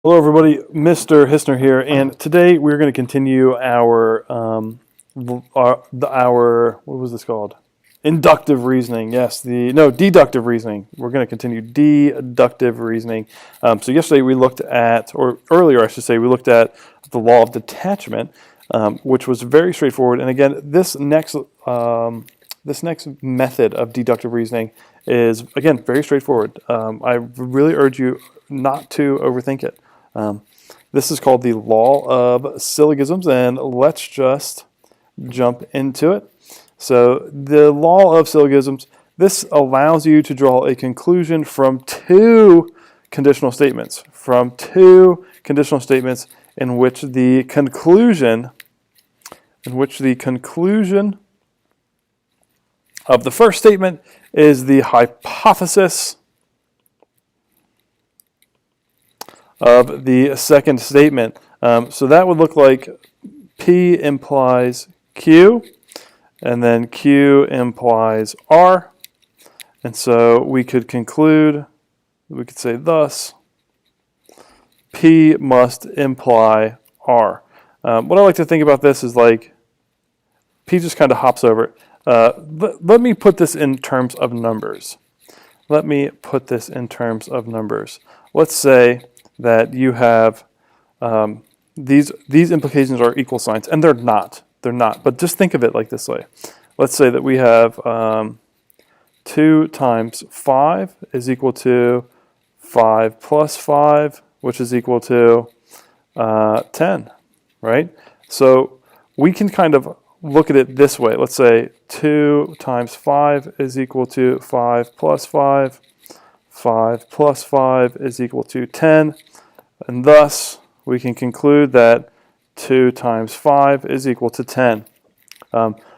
Hello, everybody. Mr. Hissner here, and today we're going to continue our what was this called? Inductive reasoning. Yes, deductive reasoning. We're going to continue deductive reasoning. So yesterday we looked at, or earlier I should say, we looked at the law of detachment, which was very straightforward. And again, this next method of deductive reasoning is again very straightforward. I really urge you not to overthink it. This is called the law of syllogisms, and let's just jump into it. So the law of syllogisms, this allows you to draw a conclusion from two conditional statements, in which the conclusion of the first statement is the hypothesis of the second statement. So that would look like P implies Q, and then Q implies R. And so we could say thus, P must imply R. What I like to think about this is like, P just kind of hops over it. Let me put this in terms of numbers. Let's say that you have these implications are equal signs, and they're not. But just think of it like this way. Let's say that we have 2 times 5 is equal to 5 plus 5, which is equal to 10, right? So we can kind of look at it this way. Let's say 2 times 5 is equal to 5 plus 5. 5 plus 5 is equal to 10. And thus, we can conclude that 2 times 5 is equal to 10.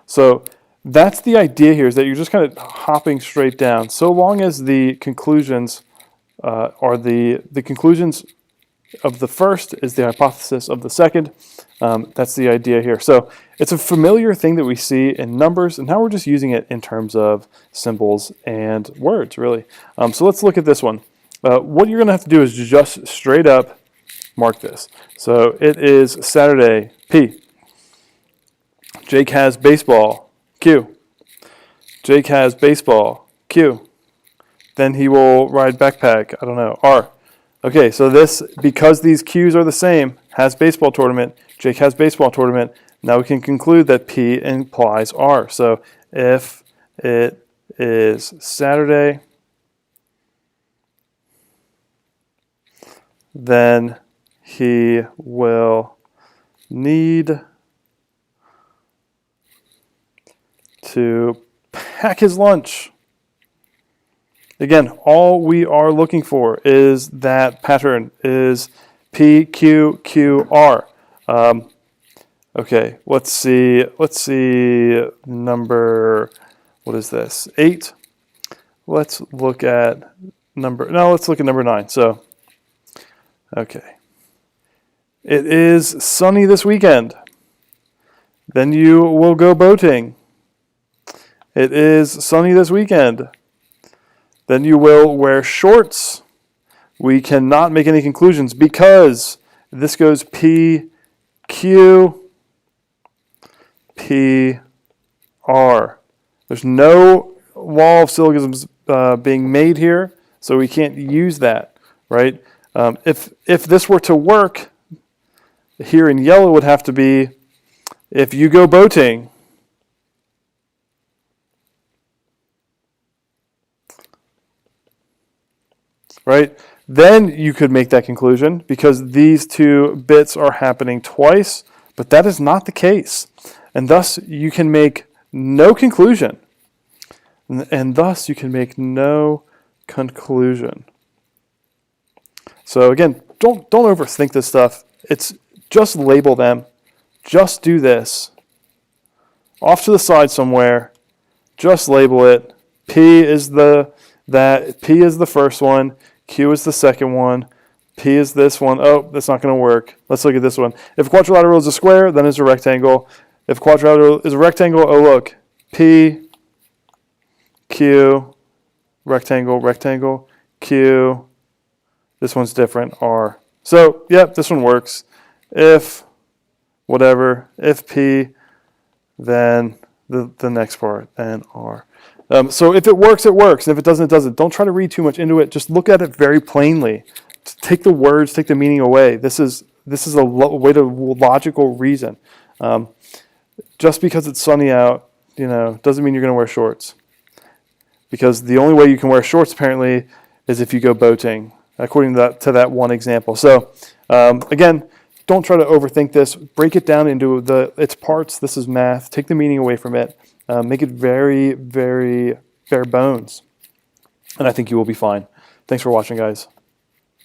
So that's the idea here, is that you're just kind of hopping straight down. So long as the conclusions are the conclusions of the first is the hypothesis of the second. That's the idea here. So it's a familiar thing that we see in numbers, and now we're just using it in terms of symbols and words, really. So let's look at this one. What you're going to have to do is just straight up mark this. So it is Saturday, P. Jake has baseball, Q. Jake has baseball, Q. Then he will ride backpack, I don't know, R. Okay, so this, because these Q's are the same, has baseball tournament, Jake has baseball tournament, now we can conclude that P implies R. So if it is Saturday, then he will need to pack his lunch. Again, all we are looking for is that pattern, is P, Q, Q, R. Okay, let's see number, what is this, 8? Let's look at number 9. So, okay. It is sunny this weekend. Then you will go boating. It is sunny this weekend. Then you will wear shorts. We cannot make any conclusions because this goes P, Q, P, R. There's no law of syllogisms being made here, so we can't use that, right? If this were to work, here in yellow would have to be, if you go boating, right? Then you could make that conclusion because these two bits are happening twice, but that is not the case. And thus you can make no conclusion. And thus you can make no conclusion. So again, don't overthink this stuff. It's just label them. Just do this. Off to the side somewhere. Just label it. P is the first one. Q is the second one. P is this one. Oh, that's not going to work. Let's look at this one. If quadrilateral is a square, then it's a rectangle. If quadrilateral is a rectangle, oh look. P, Q, rectangle, rectangle, Q. This one's different, R. So, yeah, this one works. If whatever, if P, then the next part, and R. So if it works, it works. And if it doesn't, it doesn't. Don't try to read too much into it. Just look at it very plainly. Take the words, take the meaning away. This is a way to logical reason. Just because it's sunny out, doesn't mean you're going to wear shorts. Because the only way you can wear shorts, apparently, is if you go boating, according to that one example. So, again, don't try to overthink this. Break it down into its parts. This is math. Take the meaning away from it. Make it very, very bare bones. And I think you will be fine. Thanks for watching, guys.